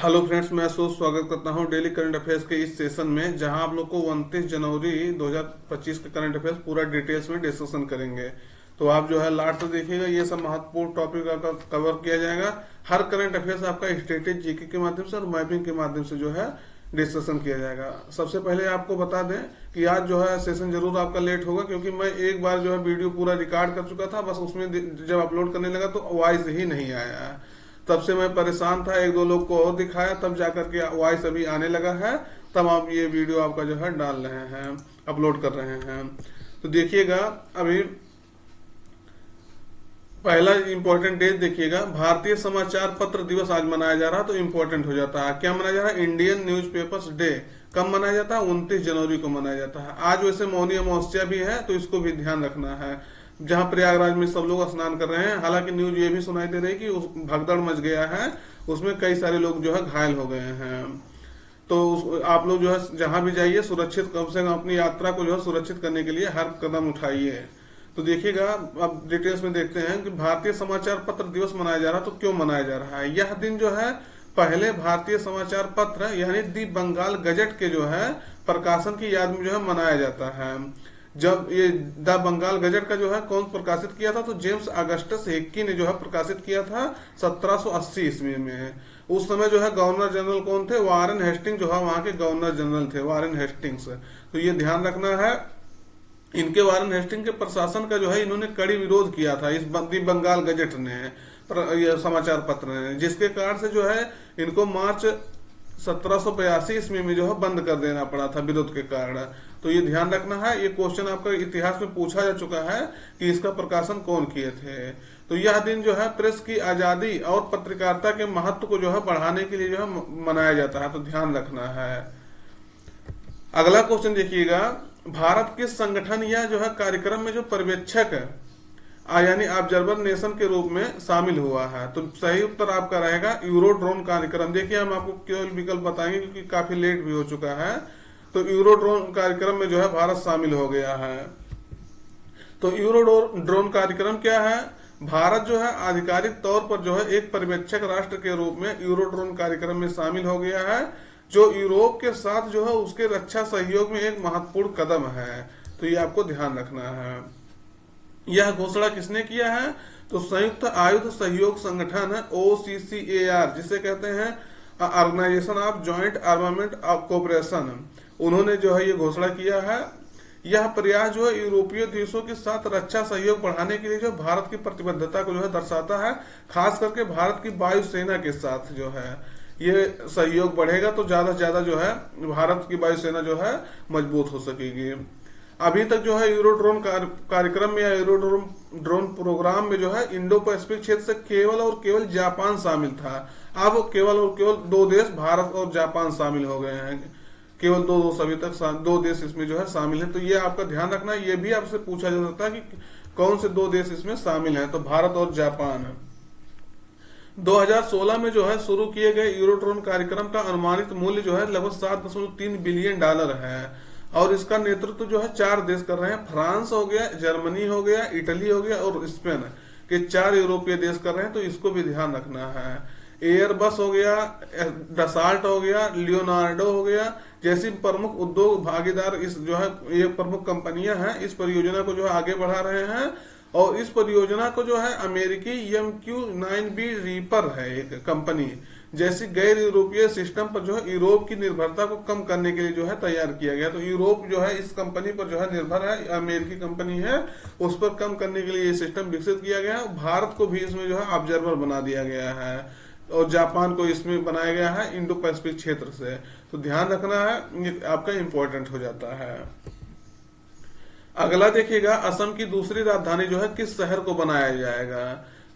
Hello friends, मैं स्वागत करता हूं डेली करंट अफेयर्स के इस सेशन में, जहां आप लोग को 29 जनवरी 2025 का करंट अफेयर्स पूरा डिटेल्स में डिस्कशन करेंगे। तो आप जो है लास्ट तक देखिएगा, ये सब महत्वपूर्ण टॉपिक आपका कवर किया जाएगा। हर करंट अफेयर्स आपका स्टेटेड जीके के माध्यम से और मैपिंग के माध्यम से जो है डिस्कशन किया जाएगा। सबसे पहले आपको बता दें कि आज जो है सेशन जरूर आपका लेट होगा, क्योंकि मैं एक बार जो है वीडियो पूरा रिकॉर्ड कर चुका था, बस उसमें जब अपलोड करने लगा तो वॉइस ही नहीं आया। तब से मैं परेशान था, एक दो लोग को और दिखाया, तब जाकर के वॉइस अभी आने लगा है। तब आप ये वीडियो आपका जो है डाल रहे हैं, अपलोड कर रहे हैं। तो देखिएगा, अभी पहला इंपॉर्टेंट डेट देखिएगा, भारतीय समाचार पत्र दिवस आज मनाया जा रहा है। तो इंपॉर्टेंट हो जाता है, क्या मनाया जा रहा है? Indian newspapers day. कब मनाया जाता है? 29 जनवरी को मनाया जाता है। आज वैसे मौनी अमावस्या भी है, तो इसको भी ध्यान रखना है। जहां प्रयागराज में सब लोग स्नान कर रहे हैं, हालांकि न्यूज ये भी सुनाई दे रही है कि भगदड़ मच गया है, उसमें कई सारे लोग जो है घायल हो गए हैं। तो आप लोग जो है जहां भी जाइए, सुरक्षित कम से कम अपनी यात्रा को जो है सुरक्षित करने के लिए हर कदम उठाइए। तो देखिएगा, अब डिटेल्स में देखते हैं कि भारतीय समाचार पत्र दिवस मनाया जा रहा है। तो क्यों मनाया जा रहा है? यह दिन जो है पहले भारतीय समाचार पत्र यानी दी बंगाल गजट के जो है प्रकाशन की याद में जो है मनाया जाता है। जब ये द बंगाल गजट का जो है कौन प्रकाशित किया था? तो जेम्स अगस्टस हिक्की ने जो है प्रकाशित किया था 1780 ईस्वी में। उस समय जो है गवर्नर जनरल कौन थे? वारेन हेस्टिंग जो है वहां के गवर्नर जनरल थे, वारेन हेस्टिंग्स। तो ये ध्यान रखना है, इनके वारेन हेस्टिंग के प्रशासन का जो है इन्होंने कड़ी विरोध किया था इस दी बंगाल गजट ने, ये समाचार पत्र ने, जिसके कारण से जो है इनको मार्च 1782 ईस्वी में जो है बंद कर देना पड़ा था विरोध के कारण। तो ये ध्यान रखना है, ये क्वेश्चन आपका इतिहास में पूछा जा चुका है कि इसका प्रकाशन कौन किए थे। तो यह दिन जो है प्रेस की आजादी और पत्रकारिता के महत्व को जो है बढ़ाने के लिए जो है मनाया जाता है। तो ध्यान रखना है। अगला क्वेश्चन देखिएगा, भारत किस संगठन या जो है कार्यक्रम में जो पर्यवेक्षक यानी ऑब्जर्वर नेशन के रूप में शामिल हुआ है? तो सही उत्तर आपका रहेगा यूरोड्रोन कार्यक्रम। देखिए, हम आपको केवल विकल्प बताएंगे क्योंकि काफी लेट भी हो चुका है। तो यूरोड्रोन कार्यक्रम में जो है भारत शामिल हो गया है। तो यूरोड्रोन कार्यक्रम क्या है? भारत जो है आधिकारिक तौर पर जो है एक पर्यवेक्षक राष्ट्र के रूप में यूरोड्रोन कार्यक्रम में शामिल हो गया है, जो यूरोप के साथ जो है उसके रक्षा सहयोग में एक महत्वपूर्ण कदम है। तो ये आपको ध्यान रखना है। यह घोषणा किसने किया है? तो संयुक्त आयुध सहयोग संगठन OCCAR, जिसे कहते हैं organisation of joint armament cooperation, उन्होंने जो है ये घोषणा किया है। यह प्रयास जो है यूरोपीय देशों के साथ रक्षा सहयोग बढ़ाने के लिए जो भारत की प्रतिबद्धता को जो है दर्शाता है। खास करके भारत की वायुसेना के साथ जो है ये सहयोग बढ़ेगा, तो ज्यादा से ज्यादा जो है भारत की वायुसेना जो है मजबूत हो सकेगी। अभी तक जो है यूरोड्रोन कार्यक्रम में या यूरोड्रोन प्रोग्राम में जो है इंडो पैसिफिक क्षेत्र से केवल और केवल जापान शामिल था। अब केवल और केवल दो देश, भारत और जापान, शामिल हो गए हैं। केवल दो देश अभी तक, दो देश इसमें जो है शामिल है। तो ये आपका ध्यान रखना है, ये भी आपसे पूछा जा सकता है कि कौन से दो देश इसमें शामिल हैं। तो भारत और जापान। 2016 में जो है शुरू किए गए यूरोड्रोन कार्यक्रम का अनुमानित मूल्य जो है लगभग $7.3 बिलियन है, और इसका नेतृत्व जो है 4 देश कर रहे हैं। फ्रांस हो गया, जर्मनी हो गया, इटली हो गया और स्पेन के 4 यूरोपीय देश कर रहे हैं। तो इसको भी ध्यान रखना है। एयरबस हो गया, डसाल्ट हो गया, लियोनार्डो हो गया, जैसी प्रमुख उद्योग भागीदार इस जो है ये प्रमुख कंपनियां हैं, इस परियोजना को जो है आगे बढ़ा रहे हैं। और इस परियोजना को जो है अमेरिकी MQ-9B रीपर है एक कंपनी, जैसी गैर यूरोपीय सिस्टम पर जो है यूरोप की निर्भरता को कम करने के लिए जो है तैयार किया गया। तो यूरोप जो है इस कंपनी पर जो है निर्भर है, अमेरिकी कंपनी है, उस पर कम करने के लिए ये सिस्टम विकसित किया गया है। भारत को भी इसमें जो है ऑब्जर्वर बना दिया गया है, और जापान को इसमें बनाया गया है इंडो पैसिफिक क्षेत्र से। तो ध्यान रखना है, ये आपका इंपॉर्टेंट हो जाता है। अगला देखिएगा, असम की दूसरी राजधानी जो है किस शहर को बनाया जाएगा?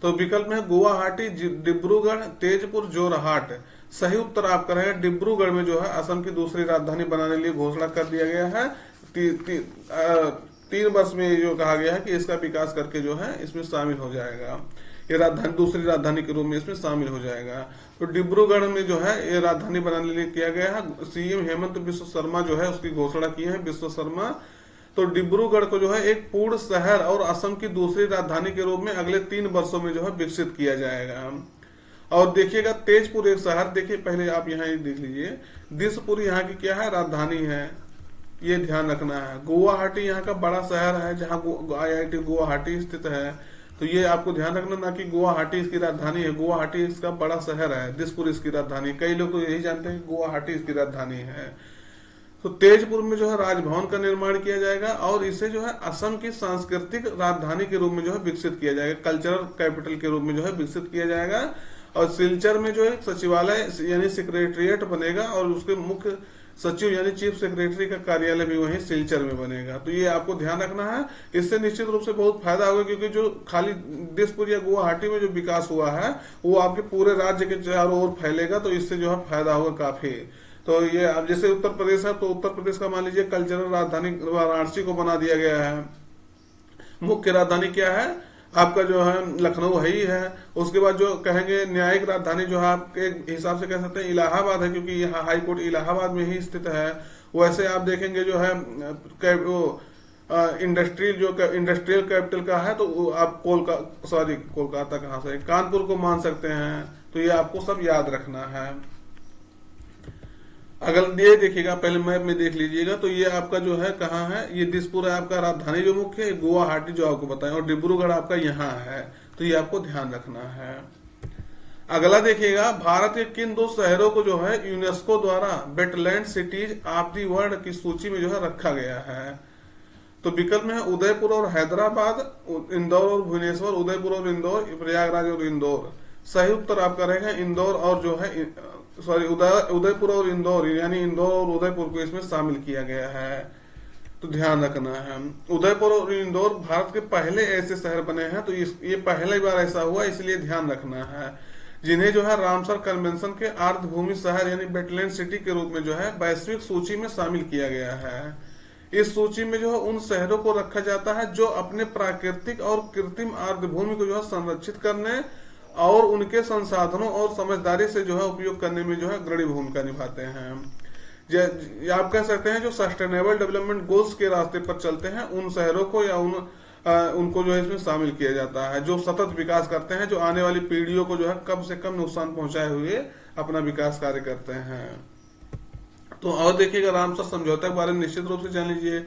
तो विकल्प में गुवाहाटी, डिब्रूगढ़, तेजपुर, जोरहाट। सही उत्तर आपका रहेगा डिब्रूगढ़ में जो है असम की दूसरी राजधानी बनाने के लिए घोषणा कर दिया गया है। 3 वर्ष में जो कहा गया है कि इसका विकास करके जो है इसमें शामिल हो जाएगा, ये राजधानी दूसरी राजधानी के रूप में इसमें शामिल हो जाएगा। तो डिब्रूगढ़ में जो है ये राजधानी बनाने के लिए किया गया है। CM हेमंत बिस्व शर्मा जो है उसकी घोषणा की है, बिस्व शर्मा। तो डिब्रूगढ़ को जो है एक पूर्ण शहर और असम की दूसरी राजधानी के रूप में अगले 3 वर्षों में जो है विकसित किया जाएगा। और देखिएगा तेजपुर एक शहर, देखिए पहले आप यहाँ देख लीजिए, दिसपुर यहाँ की क्या है, राजधानी है, ये ध्यान रखना है। गुवाहाटी यहाँ का बड़ा शहर है जहाँ IIT गुवाहाटी स्थित है, तो ये आपको ध्यान रखना, ना कि गुवाहाटी इसकी राजधानी है, गुवाहाटी इसका बड़ा शहर है, दिसपुर इसकी राजधानी। कई लोग तो यही जानते हैं गुवाहाटी इसकी राजधानी है। तो तेजपुर में जो है राजभवन का निर्माण किया जाएगा और इसे जो है असम की सांस्कृतिक राजधानी के रूप में जो है विकसित किया जाएगा, कल्चरल कैपिटल के रूप में जो है विकसित किया जाएगा। और सिलचर में जो है सचिवालय यानी सेक्रेटरिएट बनेगा और उसके मुख्य सचिव यानी चीफ सेक्रेटरी का कार्यालय भी वहीं सिलचर में बनेगा। तो ये आपको ध्यान रखना है, इससे निश्चित रूप से बहुत फायदा होगा, क्योंकि जो खाली दिसपुर या गुवाहाटी में जो विकास हुआ है वो आपके पूरे राज्य के चारों ओर फैलेगा, तो इससे जो है फायदा होगा काफी। तो ये अब जैसे उत्तर प्रदेश है, तो उत्तर प्रदेश का मान लीजिए कल्चरल राजधानी वाराणसी को बना दिया गया है, मुख्य राजधानी क्या है आपका जो है लखनऊ है ही है। उसके बाद जो कहेंगे न्यायिक राजधानी जो है आपके हिसाब से कह सकते हैं इलाहाबाद है, क्योंकि यहाँ हाई कोर्ट इलाहाबाद में ही स्थित है। वैसे आप देखेंगे जो है इंडस्ट्रियल कैपिटल का है, तो आप कोलकाता कहाँ से, कानपुर को मान सकते हैं। तो ये आपको सब याद रखना है। अगर ये देखिएगा पहले मैप में देख लीजिएगा, तो ये आपका जो है कहाँ है, ये दिसपुर है आपका राजधानी जो मुख्य है, गुवाहाटी जो आपको बताएं, और डिब्रूगढ़ आपका यहाँ है। तो ये आपको ध्यान रखना है। अगला देखिएगा, भारत के किन 2 शहरों को जो है यूनेस्को द्वारा wetland cities of the world की सूची में जो है रखा गया है। तो विकल्प में है उदयपुर और हैदराबाद, इंदौर और भुवनेश्वर, उदयपुर और इंदौर, प्रयागराज और इंदौर। सही उत्तर आपका रहेगा इंदौर और जो है उदयपुर और इंदौर, यानी इंदौर और उदयपुर को इसमें शामिल किया गया है। तो ध्यान रखना है, उदयपुर और इंदौर भारत के पहले ऐसे शहर बने हैं, तो ये पहली बार ऐसा हुआ, इसलिए ध्यान रखना है। जिन्हें जो है रामसर कन्वेंशन के अर्धभूमि शहर यानी वेटलैंड सिटी के रूप में जो है वैश्विक सूची में शामिल किया गया है। इस सूची में जो है उन शहरों को रखा जाता है जो अपने प्राकृतिक और कृत्रिम अर्धभूमि को जो है संरक्षित करने और उनके संसाधनों और समझदारी से जो है उपयोग करने में जो है अग्रणी भूमिका निभाते हैं। आप कह सकते हैं जो सस्टेनेबल डेवलपमेंट गोल्स के रास्ते पर चलते हैं, उन शहरों को या उनको जो है इसमें शामिल किया जाता है, जो सतत विकास करते हैं, जो आने वाली पीढ़ियों को जो है कम से कम नुकसान पहुंचाए हुए अपना विकास कार्य करते हैं। तो और देखिएगा रामसर समझौता के बारे में निश्चित रूप से जान लीजिए।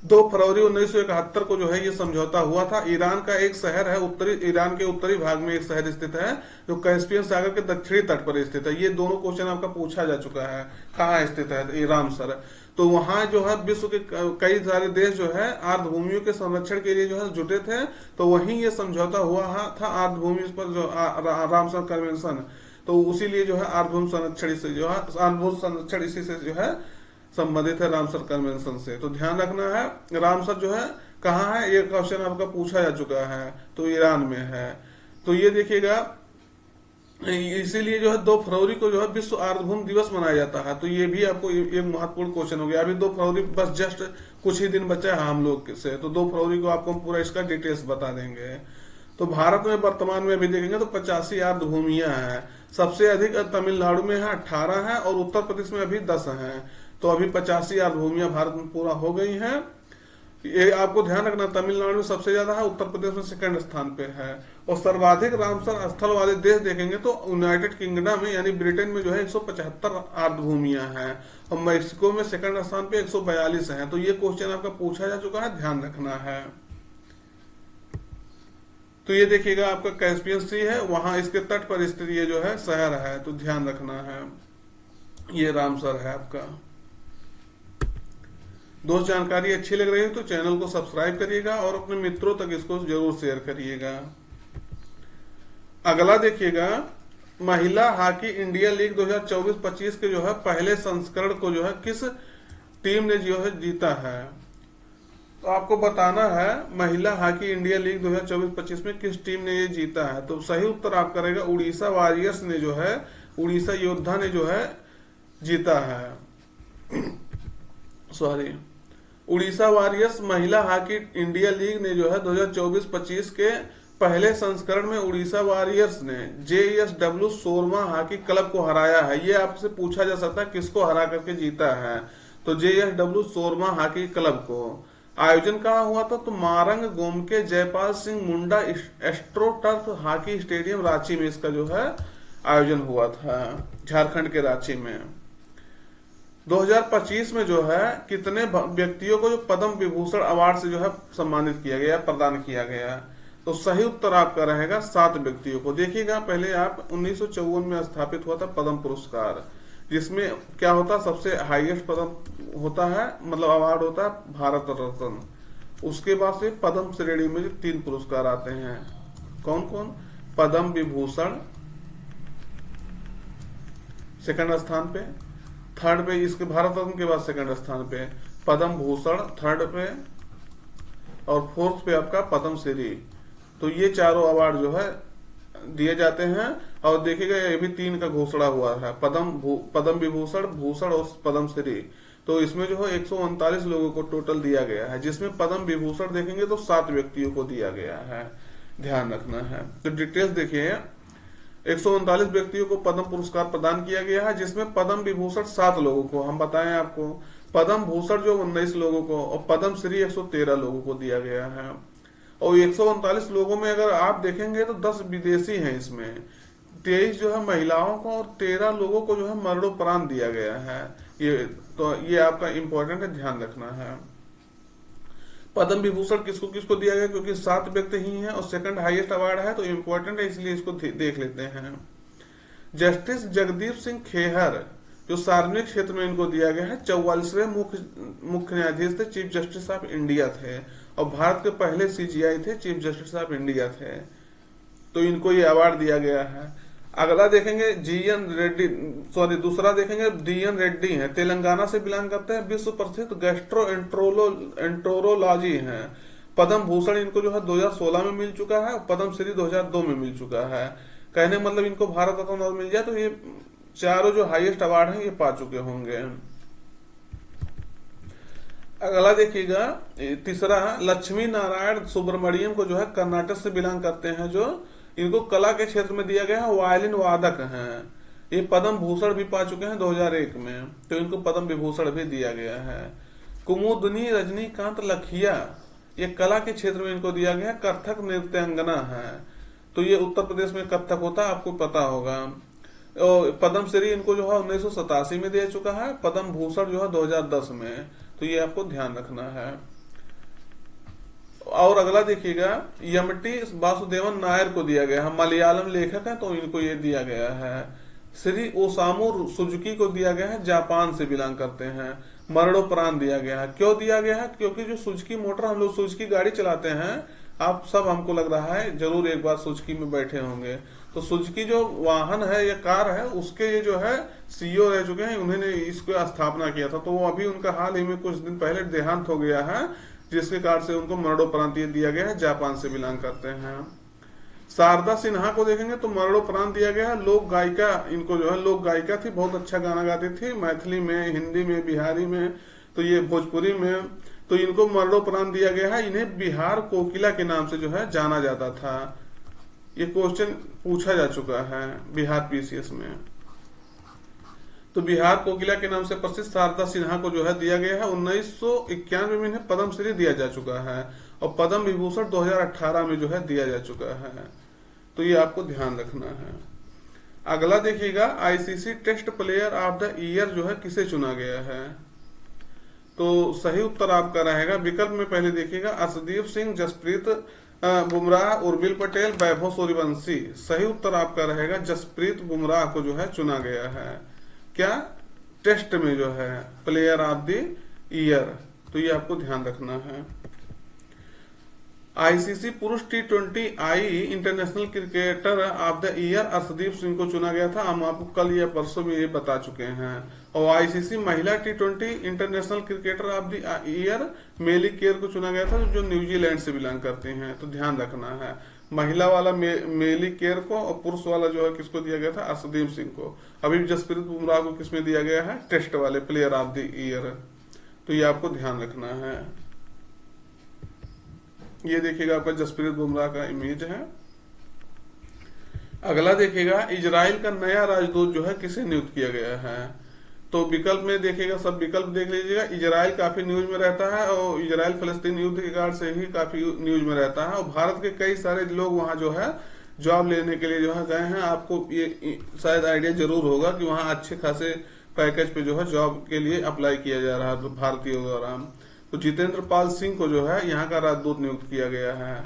2 फरवरी 1971 को जो है ये समझौता हुआ था। ईरान का एक शहर है, ईरान के उत्तरी भाग में एक शहर स्थित है जो कैस्पियन सागर के दक्षिणी तट पर स्थित है। ये दोनों क्वेश्चन आपका पूछा जा चुका है, कहाँ स्थित है रामसर। तो वहां जो है विश्व के कई सारे देश जो है अर्धभूमियों के संरक्षण के लिए जो है जुटे थे, तो वहीं ये समझौता हुआ था अर्धभूमि पर, जो रामसर कन्वेंशन। तो उसी लिए जो है अर्धभूमि संरक्षण से जो है अर्धभूमि संरक्षण इसी से जो है संबंधित है रामसर कन्वेंशन से। तो ध्यान रखना है रामसर जो है कहाँ है, ये क्वेश्चन आपका पूछा जा चुका है, तो ईरान में है। तो ये देखिएगा इसीलिए जो है 2 फरवरी को जो है विश्व अर्धभूमि दिवस मनाया जाता है। तो ये भी आपको एक महत्वपूर्ण क्वेश्चन हो गया। अभी 2 फरवरी बस जस्ट कुछ ही दिन बचा है हम लोग से, तो 2 फरवरी को आपको पूरा इसका डिटेल्स बता देंगे। तो भारत में वर्तमान में अभी देखेंगे तो 85 अर्धभूमियां हैं। सबसे अधिक तमिलनाडु में है 18 है और उत्तर प्रदेश में अभी 10 हैं। तो अभी 85 अर्धभूमियां भारत में पूरा हो गई हैं। ये आपको ध्यान रखना, तमिलनाडु में सबसे ज्यादा है, उत्तर प्रदेश में सेकंड स्थान पे है। और सर्वाधिक रामसर स्थल वाले देश देखेंगे तो यूनाइटेड किंगडम में यानी ब्रिटेन में जो है 175 अर्धभूमियां हैं और मैक्सिको में सेकंड स्थान पे 142 है। तो ये क्वेश्चन आपका पूछा जा चुका है, ध्यान रखना है। तो ये देखिएगा आपका कैस्पियन सी है, वहां इसके तट पर स्थित ये जो है शहर है, तो ध्यान रखना है। ये रामसर है आपका। दोस्त जानकारी अच्छी लग रही है तो चैनल को सब्सक्राइब करिएगा और अपने मित्रों तक इसको जरूर शेयर करिएगा। अगला देखिएगा, महिला हॉकी इंडिया लीग 2024-25 के जो है पहले संस्करण को जो है किस टीम ने जो है जीता है। तो आपको बताना है महिला हॉकी इंडिया लीग 2024-25 में किस टीम ने ये जीता है। तो सही उत्तर आप करेगा उड़ीसा वॉरियर्स ने जो है, उड़ीसा योद्धा ने जो है जीता है। सॉरी, उड़ीसा वॉरियर्स महिला हॉकी इंडिया लीग ने जो है 2024-25 के पहले संस्करण में उड़ीसा वॉरियर्स ने JSW सोरमा हॉकी क्लब को हराया है। ये आपसे पूछा जा सकता है किसको हरा करके जीता है। तो JSW सोरमा हॉकी क्लब को। आयोजन कहाँ हुआ था, तो Marang Gomke Jaipal Singh Munda astroturf hockey stadium Ranchi में इसका जो है आयोजन हुआ था झारखंड के रांची में। 2025 में जो है कितने व्यक्तियों को जो पद्म विभूषण अवार्ड से जो है सम्मानित किया गया, प्रदान किया गया? तो सही उत्तर आपका रहेगा 7 व्यक्तियों को। देखिएगा, पहले आप 1954 में स्थापित हुआ था पद्म पुरस्कार, जिसमें क्या होता, सबसे हाईएस्ट पद्म होता है, मतलब अवार्ड होता है भारत रत्न। उसके बाद से पद्म श्रेणी में 3 पुरस्कार आते हैं। कौन कौन? पद्म विभूषण सेकंड स्थान पे, थर्ड पे इसके भारत रत्न के बाद सेकंड स्थान पे पद्म भूषण थर्ड पे, और फोर्थ पे आपका पद्म श्री। तो ये चारों अवार्ड जो है दिए जाते हैं। और देखिएगा ये भी 3 का घोषणा हुआ है, पद्म विभूषण, भूषण और पद्म श्री। तो इसमें जो है 139 लोगों को टोटल दिया गया है, जिसमें पद्म विभूषण देखेंगे तो 7 व्यक्तियों को दिया गया है, ध्यान रखना है। तो डिटेल्स देखिए, 139 व्यक्तियों को पद्म पुरस्कार प्रदान किया गया है, जिसमें पद्म विभूषण 7 लोगों को हम बताएं आपको, पद्म भूषण जो 19 लोगों को और पद्म श्री 113 लोगों को दिया गया है। और 139 लोगों में अगर आप देखेंगे तो 10 विदेशी हैं, इसमें 23 जो है महिलाओं को और 13 लोगों को जो है मरणोपरांत दिया गया है। ये आपका इंपॉर्टेंट है, ध्यान रखना है। पद्म विभूषण किसको किसको दिया गया, क्योंकि 7 व्यक्ति ही हैं और सेकंड हाईएस्ट अवार्ड है तो इम्पोर्टेंट है, इसलिए इसको देख लेते हैं। जस्टिस जगदीप सिंह खेहर जो सार्वजनिक क्षेत्र में इनको दिया गया है, 44वें मुख्य न्यायाधीश थे, चीफ जस्टिस ऑफ इंडिया थे, और भारत के पहले सीजीआई थे, चीफ जस्टिस ऑफ इंडिया थे। तो इनको ये अवार्ड दिया गया है। अगला देखेंगे जीएन रेड्डी, सॉरी दूसरा देखेंगे डीएन रेड्डी हैं, तेलंगाना से बिलोंग करते हैं, विश्व प्रसिद्ध गैस्ट्रो एंट्रोलॉजी हैं। पद्म भूषण इनको जो है 2016 में मिल चुका है, और पद्म श्री 2002 में मिल चुका है। कहने मतलब इनको भारत रत्न और मिल जाए तो ये चारों जो हाईएस्ट अवार्ड हैं ये पा चुके होंगे। अगला देखिएगा तीसरा, लक्ष्मी नारायण सुब्रमण्यम को जो है कर्नाटक से बिलोंग करते हैं, जो इनको कला के क्षेत्र में दिया गया है, वायलिन वादक हैं। ये पद्म भूषण भी पा चुके हैं 2001 में, तो इनको पद्म विभूषण भी दिया गया है। कुमुदनी रजनीकांत लखिया, ये कला के क्षेत्र में इनको दिया गया है, कथक नृत्यांगना है। तो ये उत्तर प्रदेश में कथक होता है, आपको पता होगा। पद्म श्री इनको जो है 1987 में दे चुका है, पद्म भूषण जो है 2010 में। तो ये आपको ध्यान रखना है। और अगला देखिएगा, यमटी वासुदेवन नायर को दिया गया है, मलयालम लेखक है, तो इनको ये दिया गया है। श्री ओसामू सुजुकी को दिया गया है, जापान से बिलोंग करते हैं, मरणोपरांत दिया गया है। क्यों दिया गया है? क्योंकि जो सुजुकी मोटर, हम लोग सुजुकी गाड़ी चलाते हैं, आप सब हमको लग रहा है जरूर एक बार सुजुकी में बैठे होंगे। तो सुजुकी जो वाहन है या कार है, उसके ये जो है सीईओ रह चुके हैं, उन्होंने इसको स्थापना किया था। तो वो अभी उनका हाल ही में कुछ दिन पहले देहांत हो गया है, जिसके कारण से उनको मरणोपरांत दिया गया है, जापान से बिलोंग करते हैं। शारदा सिन्हा को देखेंगे तो मरणोपरांत दिया गया है, लोक गायिका, इनको जो है लोक गायिका थी, बहुत अच्छा गाना गाती थी, मैथिली में, हिंदी में, बिहारी में, तो ये भोजपुरी में, तो इनको मरणोपरांत दिया गया है। इन्हें बिहार कोकिला के नाम से जो है जाना जाता था। ये क्वेश्चन पूछा जा चुका है बिहार पीसीएस में। तो बिहार कोकिला के नाम से प्रसिद्ध शारदा सिन्हा को जो है दिया गया है। 1991 में इन्हें पद्म श्री दिया जा चुका है, और पद्म विभूषण 2018 में जो है दिया जा चुका है। तो ये आपको ध्यान रखना है। अगला देखिएगा, ICC test player of the year जो है किसे चुना गया है? तो सही उत्तर आपका रहेगा, विकल्प में पहले देखिएगा, अर्शदीप सिंह, जसप्रीत बुमराह, उर्मिल पटेल, वैभव सूर्यवंशी। सही उत्तर आपका रहेगा, जसप्रीत बुमराह को जो है चुना गया है। क्या? टेस्ट में जो है प्लेयर ऑफ द ईयर। तो ये आपको ध्यान रखना है। आईसीसी पुरुष T20I international cricketer of the year Arshdeep Singh को चुना गया था, हम आपको कल या परसों में ये बता चुके हैं। और आईसीसी महिला T20 international cricketer of the year मेली केयर को चुना गया था, जो न्यूजीलैंड से बिलोंग करते हैं। तो ध्यान रखना है, महिला वाला मेली केयर को, और पुरुष वाला जो है किसको दिया गया था? अर्शदीप सिंह को। अभी जसप्रीत बुमराह को किसमें दिया गया है? टेस्ट वाले प्लेयर ऑफ द ईयर। तो ये आपको ध्यान रखना है। ये देखिएगा आपका जसप्रीत बुमराह का इमेज है। अगला देखिएगा, इजराइल का नया राजदूत जो है किसे नियुक्त किया गया है? तो विकल्प में देखिएगा, सब विकल्प देख लीजिएगा। इजराइल काफी न्यूज में रहता है, और इजराइल फलस्तीन युद्ध के कारण से ही काफी न्यूज में रहता है, और भारत के कई सारे लोग वहां जो है जॉब लेने के लिए जो है गए हैं, आपको ये शायद आइडिया जरूर होगा कि वहाँ अच्छे खासे पैकेज पे जो है जॉब के लिए अप्लाई किया जा रहा है तो भारतीयों द्वारा। तो जितेंद्र पाल सिंह को जो है यहाँ का राजदूत नियुक्त किया गया है।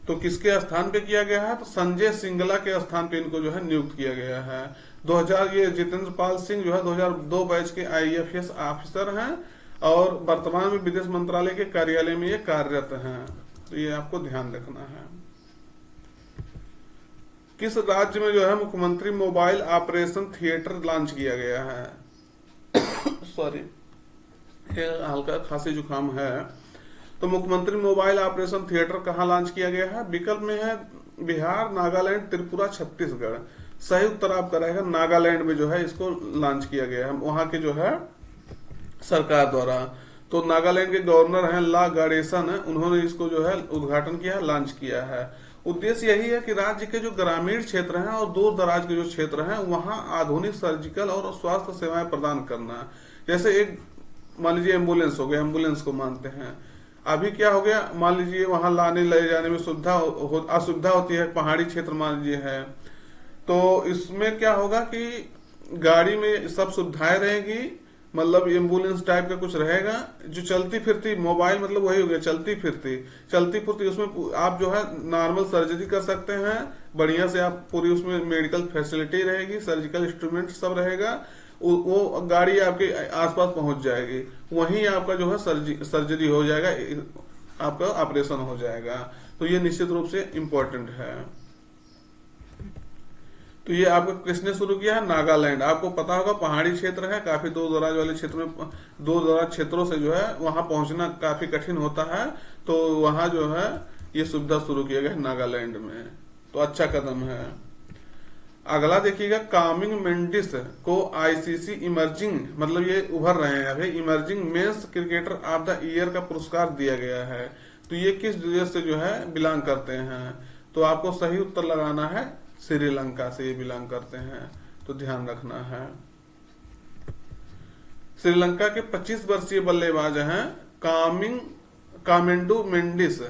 तो किसके स्थान पे किया गया है? तो संजय सिंगला के स्थान पे इनको जो है नियुक्त किया गया है। 2000 ये जितेंद्र पाल सिंह जो है 2002 बैच के IAFS ऑफिसर हैं और वर्तमान में विदेश मंत्रालय के कार्यालय में ये कार्यरत हैं। तो ये आपको ध्यान रखना है। किस राज्य में जो है मुख्यमंत्री मोबाइल ऑपरेशन थिएटर लॉन्च किया गया है? सॉरी, ये हल्का खांसी जुकाम है। तो मुख्यमंत्री मोबाइल ऑपरेशन थिएटर कहाँ लॉन्च किया गया है? विकल्प में है बिहार, नागालैंड, त्रिपुरा, छत्तीसगढ़। सही उत्तर आपका रहेगा नागालैंड में जो है इसको लॉन्च किया गया है, वहां के जो है सरकार द्वारा। तो नागालैंड के गवर्नर हैं ला गाडेसन, उन्होंने इसको जो है उद्घाटन किया, लॉन्च किया है। उद्देश्य यही है कि राज्य के जो ग्रामीण क्षेत्र हैं और दूर दराज के जो क्षेत्र हैं वहां आधुनिक सर्जिकल और स्वास्थ्य सेवाएं प्रदान करना। जैसे एक मान लीजिए एम्बुलेंस हो गया, एम्बुलेंस को मानते हैं, अभी क्या हो गया, मान लीजिए वहां लाने ले जाने में असुविधा होती है, पहाड़ी क्षेत्र मान लीजिए है, तो इसमें क्या होगा कि गाड़ी में सब सुविधाएं रहेगी, मतलब एम्बुलेंस टाइप का कुछ रहेगा जो चलती फिरती, मोबाइल मतलब वही हो गया चलती फिरती, उसमें आप जो है नॉर्मल सर्जरी कर सकते हैं, बढ़िया से आप पूरी उसमें मेडिकल फैसिलिटी रहेगी, सर्जिकल इंस्ट्रूमेंट सब रहेगा, वो गाड़ी आपके आसपास पहुंच जाएगी, वहीं आपका जो है सर्जरी हो जाएगा, आपका ऑपरेशन हो जाएगा। तो ये निश्चित रूप से इम्पोर्टेंट है। तो ये आपको किसने शुरू किया है? नागालैंड। आपको पता होगा पहाड़ी क्षेत्र है, काफी दूर दराज वाले क्षेत्र में, दूर दराज क्षेत्रों से जो है वहां पहुंचना काफी कठिन होता है, तो वहां जो है ये सुविधा शुरू किया गया है नागालैंड में। तो अच्छा कदम है। अगला देखिएगा, कामिंग मेंडिस को ICC इमर्जिंग, मतलब ये उभर रहे हैं अभी, emerging men's cricketer of the year का पुरस्कार दिया गया है। तो ये किस देश से जो है बिलोंग करते हैं? तो आपको सही उत्तर लगाना है, श्रीलंका से ये बिलोंग करते हैं, तो ध्यान रखना है। श्रीलंका के 25 वर्षीय बल्लेबाज हैं कामेंडू मेंडिस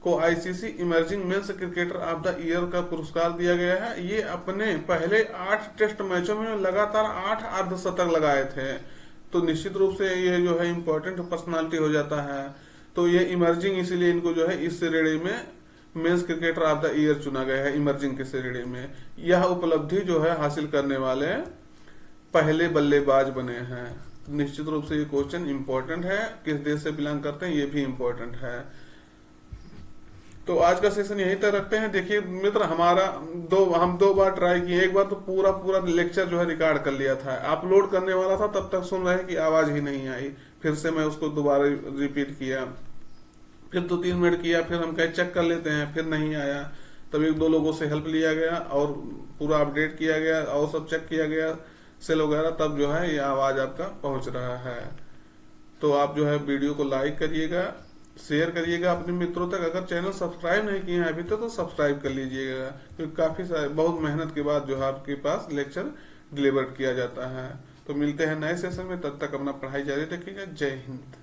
को ICC emerging men's cricketer of the year का पुरस्कार दिया गया है। ये अपने पहले 8 टेस्ट मैचों में लगातार 8 अर्धशतक लगाए थे, तो निश्चित रूप से ये जो है इम्पोर्टेंट पर्सनालिटी हो जाता है। तो ये इमर्जिंग इसीलिए इनको जो है इस श्रेणी में men's cricketer of the year चुना गया है, इमर्जिंग के श्रेणी में। यह उपलब्धि जो है हासिल करने वाले पहले बल्लेबाज बने हैं। निश्चित रूप से ये क्वेश्चन इंपॉर्टेंट है, किस देश से बिलोंग करते हैं ये भी इंपॉर्टेंट है। तो आज का सेशन यहीं तक रखते हैं। देखिए मित्र, हम दो बार ट्राई किए, एक बार तो पूरा लेक्चर जो है रिकॉर्ड कर लिया था, अपलोड करने वाला था, तब तक सुन रहे कि आवाज ही नहीं आई, फिर से मैं उसको दोबारा रिपीट किया, फिर 2-3 मिनट किया, फिर हम कहे चेक कर लेते हैं, फिर नहीं आया, तब 1-2 लोगों से हेल्प लिया गया और पूरा अपडेट किया गया और सब चेक किया गया सेल वगैरह, तब जो है ये आवाज आपका पहुंच रहा है। तो आप जो है वीडियो को लाइक करिएगा, शेयर करिएगा अपने मित्रों तक। अगर चैनल सब्सक्राइब नहीं किए हैं अभी तक तो सब्सक्राइब कर लीजिएगा, क्योंकि काफी सारे बहुत मेहनत के बाद जो है आपके पास लेक्चर डिलीवर किया जाता है। तो मिलते हैं नए सेशन में, तब तक अपना पढ़ाई जारी रखिएगा। जय हिंद।